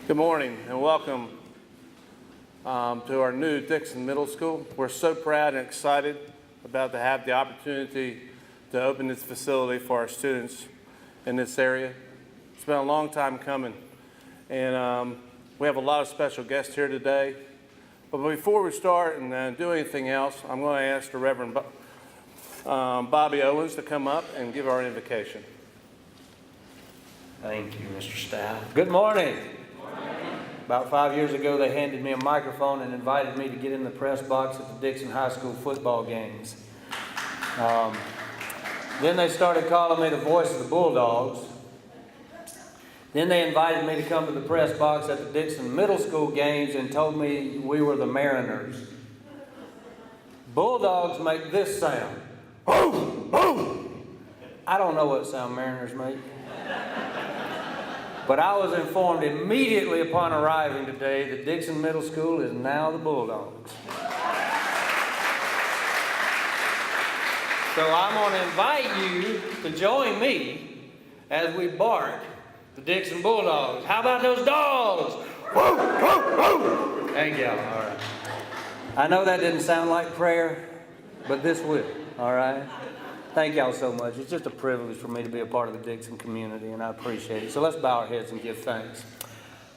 Good morning and welcome to our new Dixon Middle School. We're so proud and excited about to have the opportunity to open this facility for our students in this area. It's been a long time coming, and we have a lot of special guests here today. But before we start and do anything else, I'm going to ask the Reverend Bobby Owens to come up and give our invocation. Thank you, Mr. Stout. Good morning. About 5 years ago, they handed me a microphone and invited me to get in the press box at the Dixon High School football games. Then they started calling me the voice of the Bulldogs. Then they invited me to come to the press box at the Dixon Middle School games and told me we were the Mariners. Bulldogs make this sound. I don't know what sound Mariners make. But I was informed immediately upon arriving today that Dixon Middle School is now the Bulldogs. So I'm going to invite you to join me as we bark the Dixon Bulldogs. How about those dogs? Thank y'all. All right. I know that didn't sound like prayer, but this will. All right. Thank y'all so much. It's just a privilege for me to be a part of the Dixon community, and I appreciate it. So let's bow our heads and give thanks.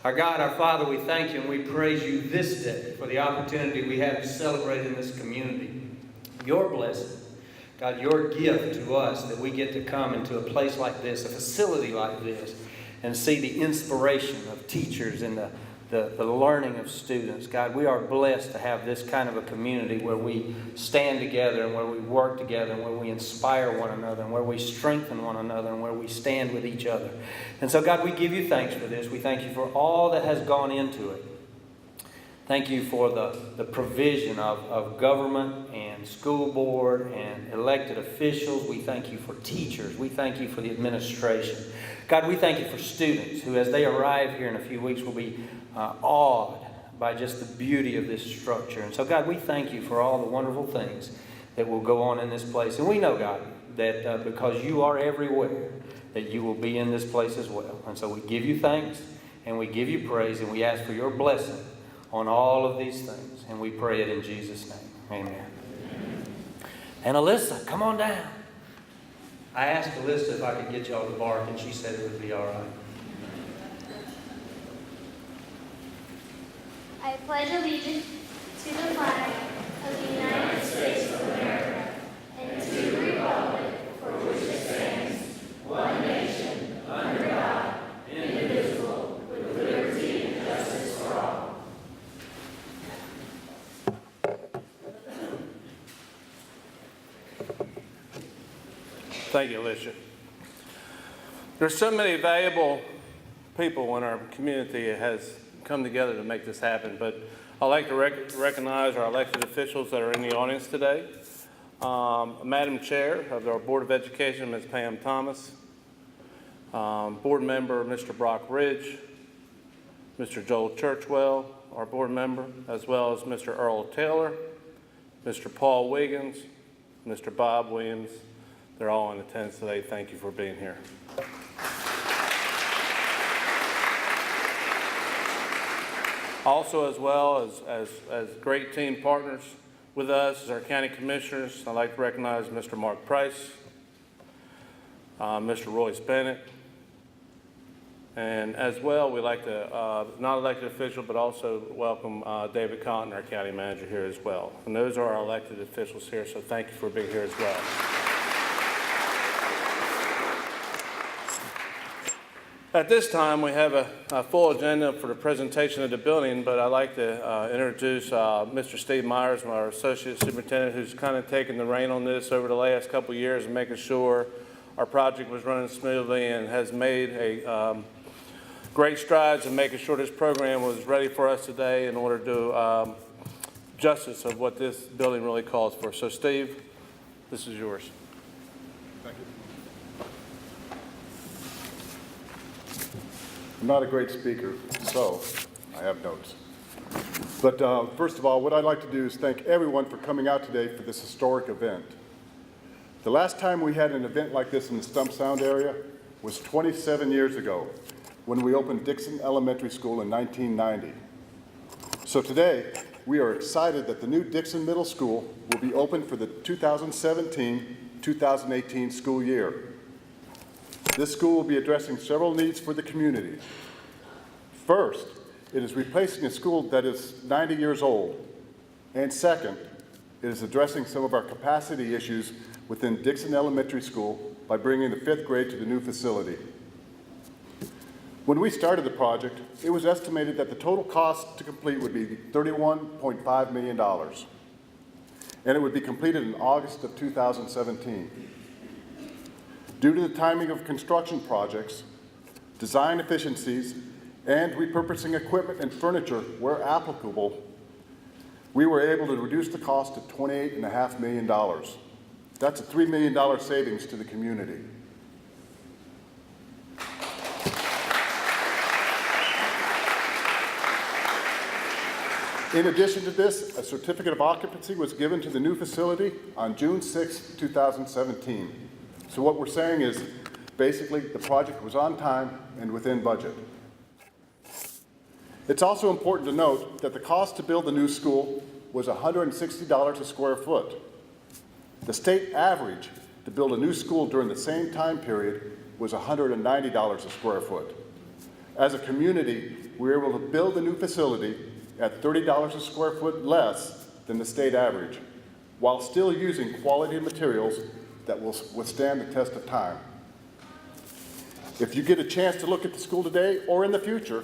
Our God, our Father, we thank you and we praise you this day for the opportunity we have to celebrate in this community. Your blessing, God, your gift to us that we get to come into a place like this, a facility like this, and see the inspiration of teachers and the learning of students. God, we are blessed to have this kind of a community where we stand together and where we work together and where we inspire one another and where we strengthen one another and where we stand with each other. And so, God, we give you thanks for this. We thank you for all that has gone into it. Thank you for the provision of government and school board and elected officials. We thank you for teachers. We thank you for the administration. God, we thank you for students who, as they arrive here in a few weeks, will be awed by just the beauty of this structure. And so, God, we thank you for all the wonderful things that will go on in this place. And we know, God, that because you are everywhere, that you will be in this place as well. And so we give you thanks and we give you praise and we ask for your blessing on all of these things. And we pray it in Jesus' name. Amen. And Alyssa, come on down. I asked Alyssa if I could get y'all to bark, and she said it would be all right. I pledge allegiance to the flag of the United States of America and to the republic for which it stands, one nation, under God, indivisible, with liberty and justice for all. Thank you, Alicia. There's so many valuable people in our community that has come together to make this happen, but I'd like to recognize our elected officials that are in the audience today. Madam Chair of our Board of Education, Ms. Pam Thomas, Board Member Mr. Brock Ridge, Mr. Joel Churchwell, our board member, as well as Mr. Earl Taylor, Mr. Paul Wiggins, Mr. Bob Williams. They're all in attendance today. Thank you for being here. Also, as well as great team partners with us, as our county commissioners, I'd like to recognize Mr. Mark Price, Mr. Royce Bennett, and as well, we'd like to, not elected official, but also welcome David Cotton, our county manager, here as well. And those are our elected officials here, so thank you for being here as well. At this time, we have a full agenda for the presentation of the building, but I'd like to introduce Mr. Steve Myers, our Associate Superintendent, who's kind of taken the reign on this over the last couple of years and making sure our project was running smoothly and has made a great strides in making sure this program was ready for us today in order to do justice of what this building really calls for. So, Steve, this is yours. Thank you. I'm not a great speaker, so I have notes. But first of all, what I'd like to do is thank everyone for coming out today for this historic event. The last time we had an event like this in the Stump Sound area was 27 years ago. when we opened Dixon Elementary School in 1990. So today, we are excited that the new Dixon Middle School will be open for the 2017-2018 school year. This school will be addressing several needs for the community. First, it is replacing a school that is 90 years old. And second, it is addressing some of our capacity issues within Dixon Elementary School by bringing the 5th grade to the new facility. When we started the project, it was estimated that the total cost to complete would be $31.5 million, and it would be completed in August of 2017. Due to the timing of construction projects, design efficiencies, and repurposing equipment and furniture where applicable, we were able to reduce the cost to $28.5 million. That's a $3 million savings to the community. In addition to this, a certificate of occupancy was given to the new facility on June 6, 2017. So what we're saying is, basically, the project was on time and within budget. It's also important to note that the cost to build the new school was $160 a square foot. The state average to build a new school during the same time period was $190 a square foot. As a community, we were able to build the new facility at $30 a square foot less than the state average, while still using quality materials that will withstand the test of time. If you get a chance to look at the school today or in the future,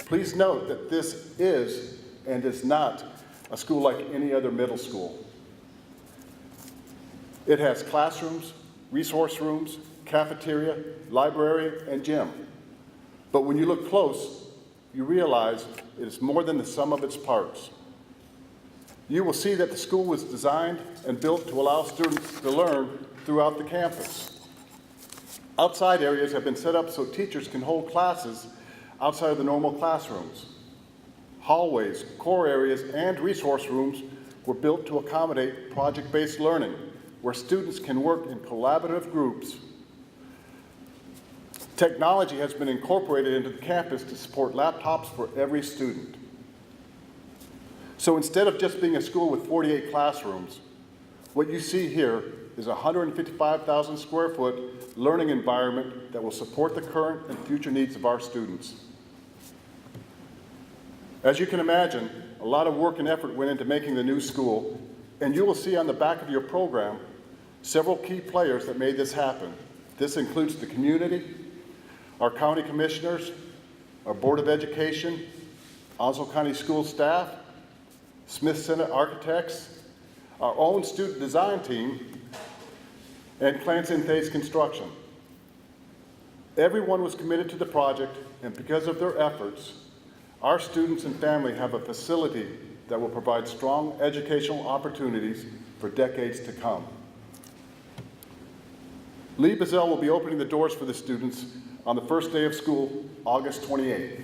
please note that this is and is not a school like any other middle school. It has classrooms, resource rooms, cafeteria, library, and gym. But when you look close, you realize it is more than the sum of its parts. You will see that the school was designed and built to allow students to learn throughout the campus. Outside areas have been set up so teachers can hold classes outside of the normal classrooms. Hallways, core areas, and resource rooms were built to accommodate project-based learning, where students can work in collaborative groups. Technology has been incorporated into the campus to support laptops for every student. So instead of just being a school with 48 classrooms, what you see here is a 155,000 square foot learning environment that will support the current and future needs of our students. As you can imagine, a lot of work and effort went into making the new school, and you will see on the back of your program several key players that made this happen. This includes the community, our county commissioners, our Board of Education, Onslow County School staff, Smith Senate Architects, our own student design team, and Clancy & Thays Construction. Everyone was committed to the project, and because of their efforts, our students and family have a facility that will provide strong educational opportunities for decades to come. Lee Bazell will be opening the doors for the students on the first day of school, August 28th.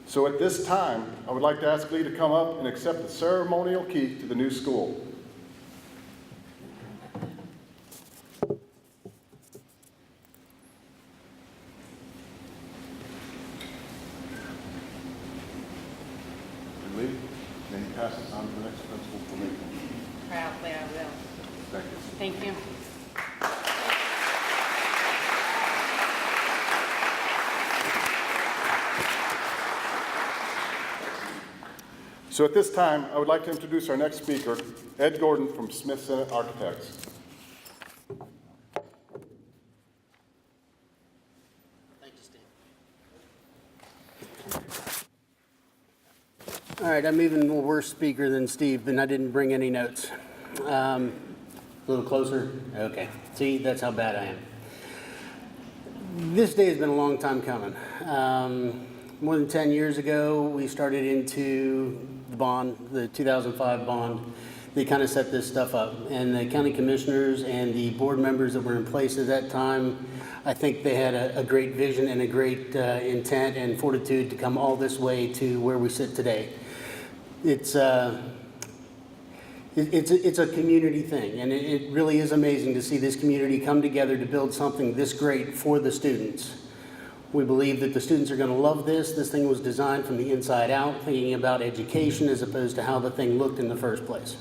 So at this time, I would like to ask Lee to come up and accept the ceremonial key to the new school. Lee, can you pass this on to the next principal for me? Proudly, I will. Thank you. Thank you. So at this time, I would like to introduce our next speaker, Ed Gordon from Smith Senate Architects. Thank you, Steve. All right, I'm even a worse speaker than Steve, and I didn't bring any notes. A little closer? Okay. See, that's how bad I am. This day has been a long time coming. More than 10 years ago, we started into the bond, the 2005 bond. They kind of set this stuff up. And the county commissioners and the board members that were in place at that time, I think they had a great vision and a great intent and fortitude to come all this way to where we sit today. It's a community thing, and it really is amazing to see this community come together to build something this great for the students. We believe that the students are going to love this. This thing was designed from the inside out, thinking about education as opposed to how the thing looked in the first place.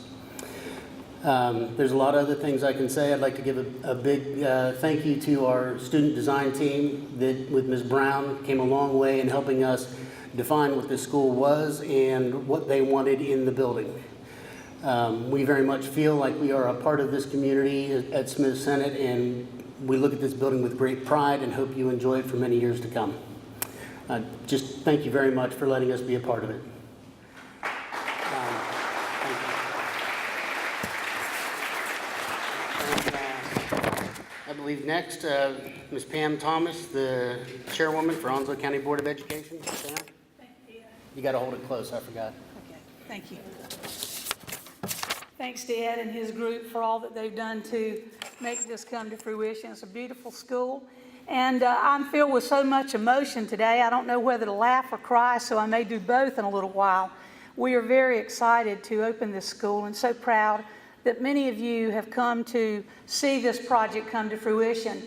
There's a lot of other things I can say. I'd like to give a big thank you to our student design team that, with Ms. Brown, came a long way in helping us define what this school was and what they wanted in the building. We very much feel like we are a part of this community at Smith Senate, and we look at this building with great pride and hope you enjoy it for many years to come. Just thank you very much for letting us be a part of it. I believe next, Ms. Pam Thomas, the chairwoman for Onslow County Board of Education. Pam? Thank you. You got to hold it close, I forgot. Okay, thank you. Thanks to Ed and his group for all that they've done to make this come to fruition. It's a beautiful school. And I'm filled with so much emotion today. I don't know whether to laugh or cry, so I may do both in a little while. We are very excited to open this school and so proud that many of you have come to see this project come to fruition.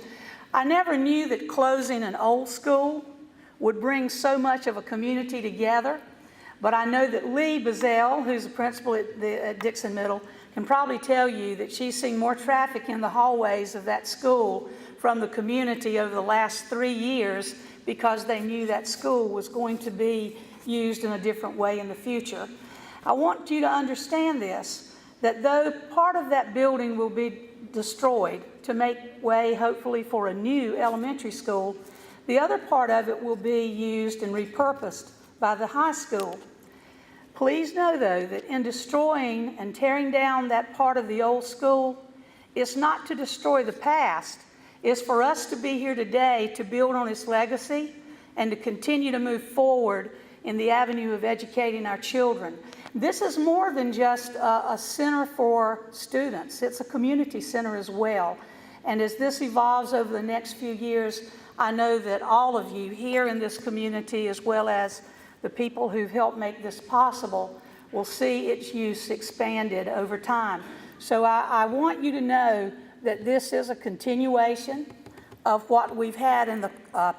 I never knew that closing an old school would bring so much of a community together, but I know that Lee Bazell, who's the principal at Dixon Middle, can probably tell you that she's seen more traffic in the hallways of that school from the community over the last 3 years because they knew that school was going to be used in a different way in the future. I want you to understand this, that though part of that building will be destroyed to make way, hopefully, for a new elementary school, the other part of it will be used and repurposed by the high school. Please know, though, that in destroying and tearing down that part of the old school, it's not to destroy the past. It's for us to be here today to build on its legacy and to continue to move forward in the avenue of educating our children. This is more than just a center for students. It's a community center as well. And as this evolves over the next few years, I know that all of you here in this community, as well as the people who've helped make this possible, will see its use expanded over time. So I want you to know that this is a continuation of what we've had in the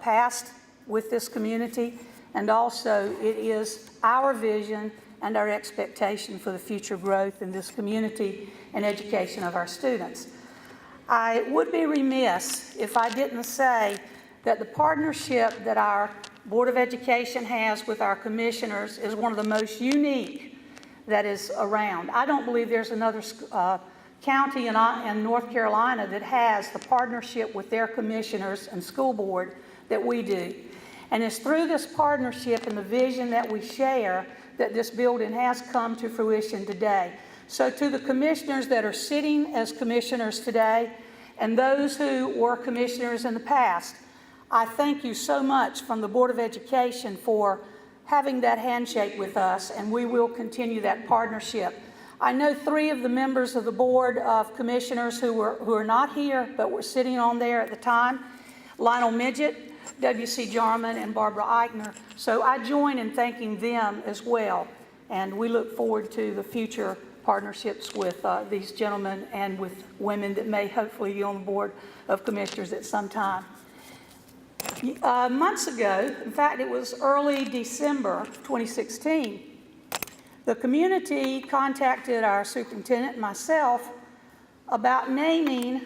past with this community, and also it is our vision and our expectation for the future growth in this community and education of our students. I would be remiss if I didn't say that the partnership that our Board of Education has with our commissioners is one of the most unique that is around. I don't believe there's another county in North Carolina that has the partnership with their commissioners and school board that we do. And it's through this partnership and the vision that we share that this building has come to fruition today. So to the commissioners that are sitting as commissioners today and those who were commissioners in the past, I thank you so much from the Board of Education for having that handshake with us, and we will continue that partnership. I know 3 of the members of the Board of Commissioners who are not here but were sitting on there at the time, Lionel Midget, W.C. Jarman, and Barbara Eichner. So I join in thanking them as well, and we look forward to the future partnerships with these gentlemen and with women that may hopefully be on the Board of Commissioners at some time. Months ago, in fact, it was early December 2016, the community contacted our superintendent and myself about naming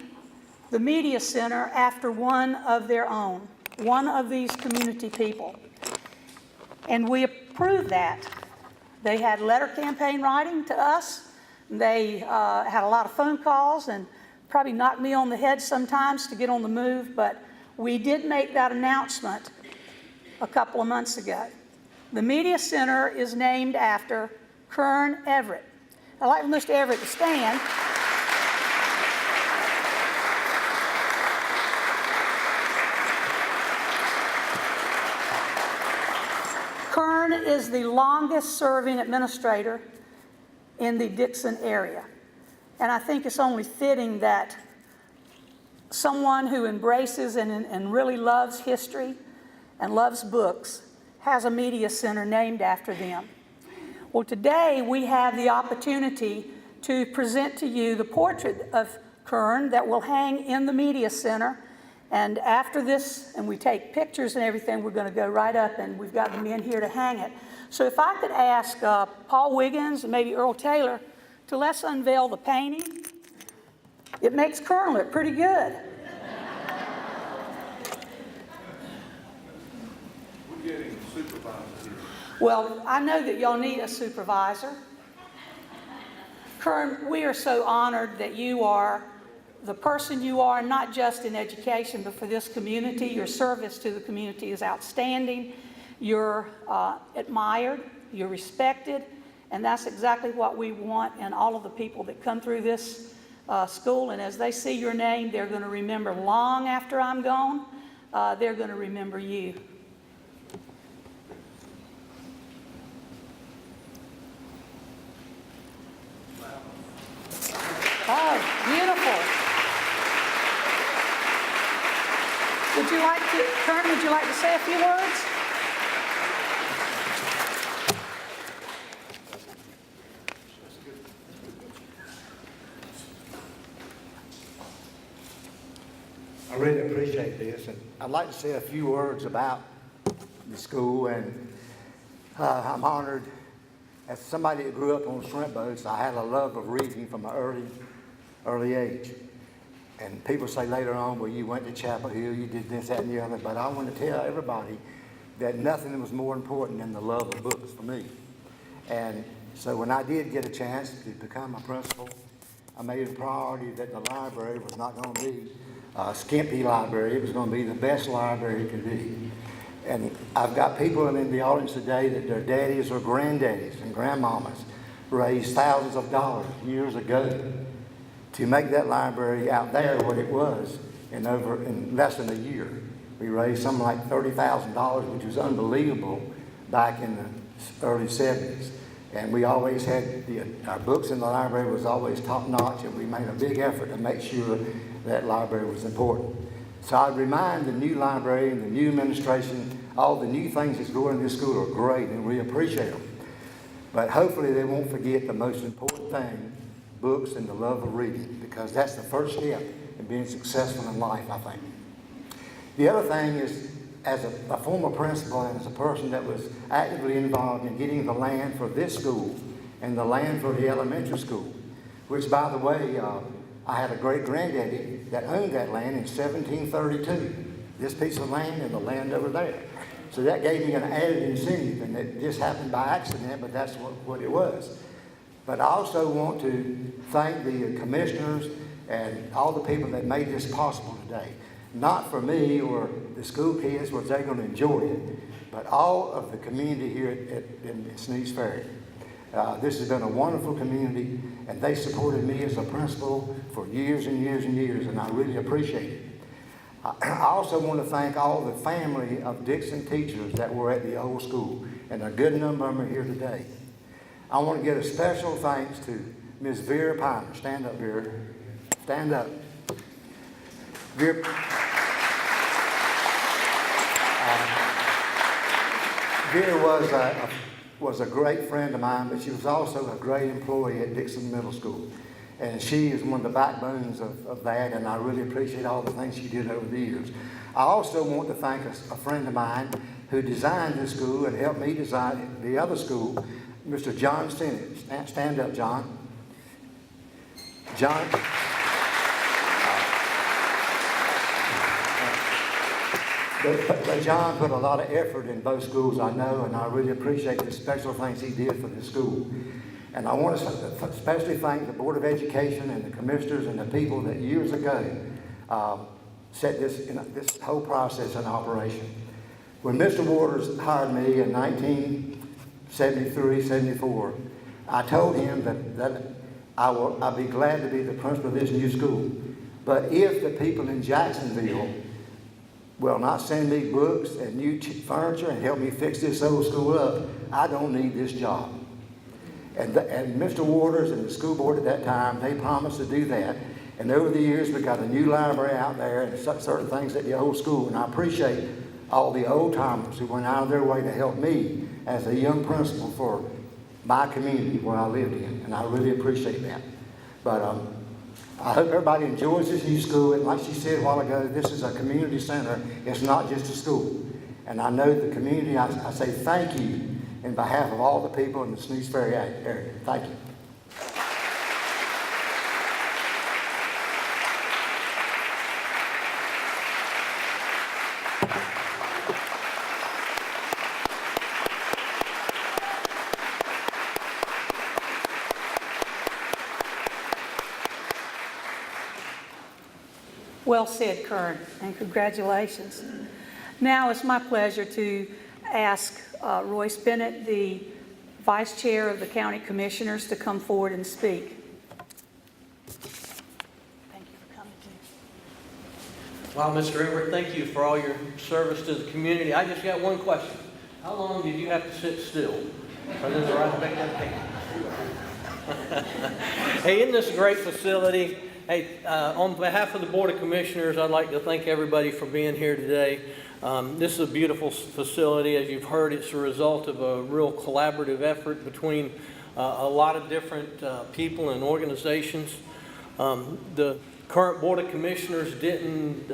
the media center after one of their own, one of these community people. And we approved that. They had letter campaign writing to us. They had a lot of phone calls and probably knocked me on the head sometimes to get on the move, but we did make that announcement a couple of months ago. The media center is named after Kern Everett. I'd like Mr. Everett to stand. Kern is the longest serving administrator in the Dixon area. And I think it's only fitting that someone who embraces and really loves history and loves books has a media center named after them. Well, today we have the opportunity to present to you the portrait of Kern that will hang in the media center And after this, and we take pictures and everything, we're going to go right up, and we've got the men here to hang it. So if I could ask Paul Wiggins and maybe Earl Taylor to let's unveil the painting. It makes Kern look pretty good. We're getting a supervisor here. Well, I know that y'all need a supervisor. Kern, we are so honored that you are the person you are, not just in education, but for this community. Your service to the community is outstanding. You're admired, you're respected, and that's exactly what we want in all of the people that come through this school. And as they see your name, they're going to remember long after I'm gone. They're going to remember you. Oh, beautiful. Would you like to, Kern, would you like to say a few words? I really appreciate this, and I'd like to say a few words about the school, and I'm honored. As somebody that grew up on shrimp boats, I had a love of reading from an early age. And people say later on, well, you went to Chapel Hill, you did this, that, and the other, but I want to tell everybody that nothing was more important than the love of books for me. And so when I did get a chance to become a principal, I made it a priority that the library was not going to be a skimpy library. It was going to be the best library it could be. And I've got people in the audience today that their daddies or granddaddies and grandmamas raised thousands of dollars years ago to make that library out there what it was in less than a year. We raised something like $30,000, which was unbelievable back in the early 70s. And we always had, our books in the library was always top notch, and we made a big effort to make sure that library was important. So I remind the new library and the new administration, all the new things that's going in this school are great, and we appreciate them. But hopefully they won't forget the most important thing, books and the love of reading, because that's the first step in being successful in life, I think. The other thing is, as a former principal and as a person that was actively involved in getting the land for this school and the land for the elementary school, which, by the way, I had a great-granddaddy that owned that land in 1732, this piece of land and the land over there. So that gave me an added incentive, and it just happened by accident, but that's what it was. But I also want to thank the commissioners and all the people that made this possible today. Not for me or the school kids, which they're going to enjoy it, but all of the community here in Sneads Ferry. This has been a wonderful community, and they supported me as a principal for years and years and years, and I really appreciate it. I also want to thank all the family of Dixon teachers that were at the old school, and a good number of them are here today. I want to give a special thanks to Ms. Vera Piner. Stand up, Vera. Stand up. Vera, Vera was a great friend of mine, but she was also a great employee at Dixon Middle School. And she is one of the backbones of that, and I really appreciate all the things she did over the years. I also want to thank a friend of mine who designed this school and helped me design the other school, Mr. John Sinnott. Stand up, John. John. But John put a lot of effort in both schools, I know, and I really appreciate the special things he did for this school. And I want to especially thank the Board of Education and the commissioners and the people that years ago set this whole process in operation. When Mr. Waters hired me in 1973, 74, I told him that I'd be glad to be the principal of this new school. But if the people in Jacksonville will not send me books and new furniture and help me fix this old school up, I don't need this job. And Mr. Waters and the school board at that time, they promised to do that. And over the years, we got a new library out there and certain things at the old school. And I appreciate all the old timers who went out of their way to help me as a young principal for my community where I lived in. And I really appreciate that. But I hope everybody enjoys this new school. And like she said a while ago, this is a community center. It's not just a school. And I know the community, I say thank you in behalf of all the people in the Snooze Ferry area. Thank you. Well said, Kern, and congratulations. Now it's my pleasure to ask Royce Bennett, the Vice Chair of the County Commissioners, to come forward and speak. Thank you for coming, too. Wow, Mr. Edward, thank you for all your service to the community. I just got one question. How long did you have to sit still? For them to write back that paper? Hey, isn't this a great facility? Hey, on behalf of the Board of Commissioners, I'd like to thank everybody for being here today. This is a beautiful facility. As you've heard, it's a result of a real collaborative effort between a lot of different people and organizations. The current Board of Commissioners didn't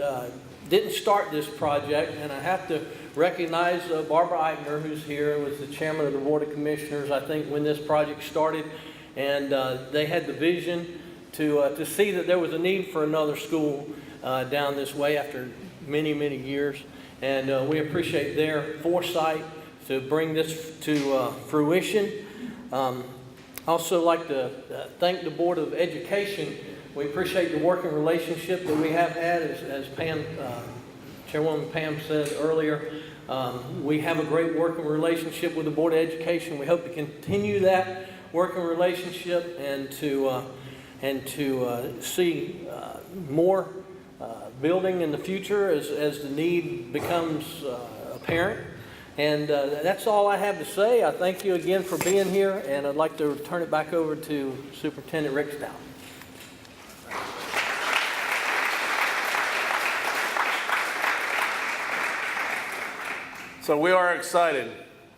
start this project, and I have to recognize Barbara Eichner, who's here, was the chairman of the Board of Commissioners, I think, when this project started, and they had the vision to see that there was a need for another school down this way after many, many years. And we appreciate their foresight to bring this to fruition. Also like to thank the Board of Education. We appreciate the working relationship that we have had, as Pam, Chairwoman Pam said earlier. We have a great working relationship with the Board of Education. We hope to continue that working relationship and to see more building in the future as the need becomes apparent. And that's all I have to say. I thank you again for being here, and I'd like to turn it back over to Superintendent Rick Stout. So we are excited.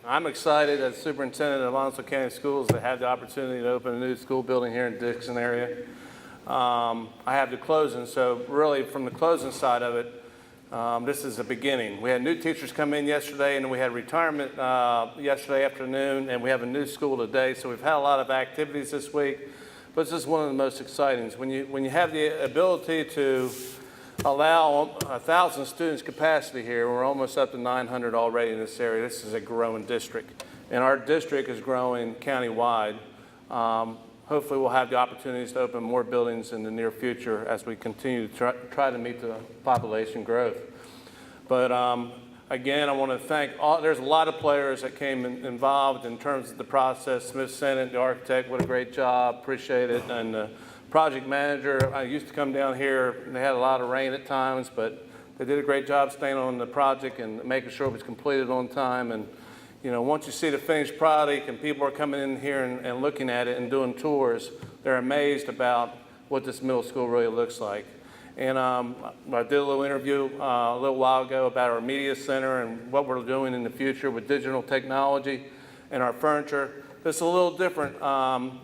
I'm excited as superintendent of Alonzo County Schools to have the opportunity to open a new school building here in the Dixon area. I have the closing, so really from the closing side of it, this is the beginning. We had new teachers come in yesterday, and we had retirement yesterday afternoon, and we have a new school today, so we've had a lot of activities this week, but this is one of the most exciting. When you have the ability to allow 1,000 students capacity here, we're almost up to 900 already in this area. This is a growing district, and our district is growing countywide. Hopefully we'll have the opportunities to open more buildings in the near future as we continue to try to meet the population growth. But again, I want to thank there's a lot of players that came involved in terms of the process. Smith Senate, the architect, what a great job, appreciate it. And the project manager, I used to come down here, and they had a lot of rain at times, but they did a great job staying on the project and making sure it was completed on time. And you know, once you see the finished product and people are coming in here and looking at it and doing tours, they're amazed about what this middle school really looks like. And I did a little interview a little while ago about our media center and what we're doing in the future with digital technology and our furniture. This is a little different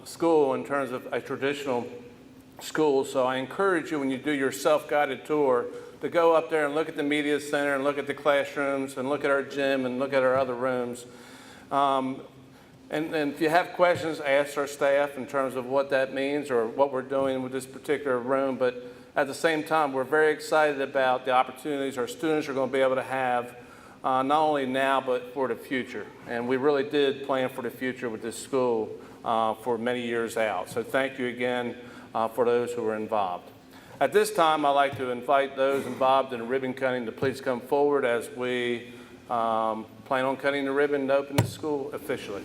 school in terms of a traditional school, so I encourage you when you do your self-guided tour to go up there and look at the media center and look at the classrooms and look at our gym and look at our other rooms. And if you have questions, ask our staff in terms of what that means or what we're doing with this particular room. But at the same time, we're very excited about the opportunities our students are going to be able to have, not only now, but for the future. And we really did plan for the future with this school for many years out. So thank you again for those who were involved. At this time, I'd like to invite those involved in the ribbon cutting to please come forward as we plan on cutting the ribbon to open the school officially.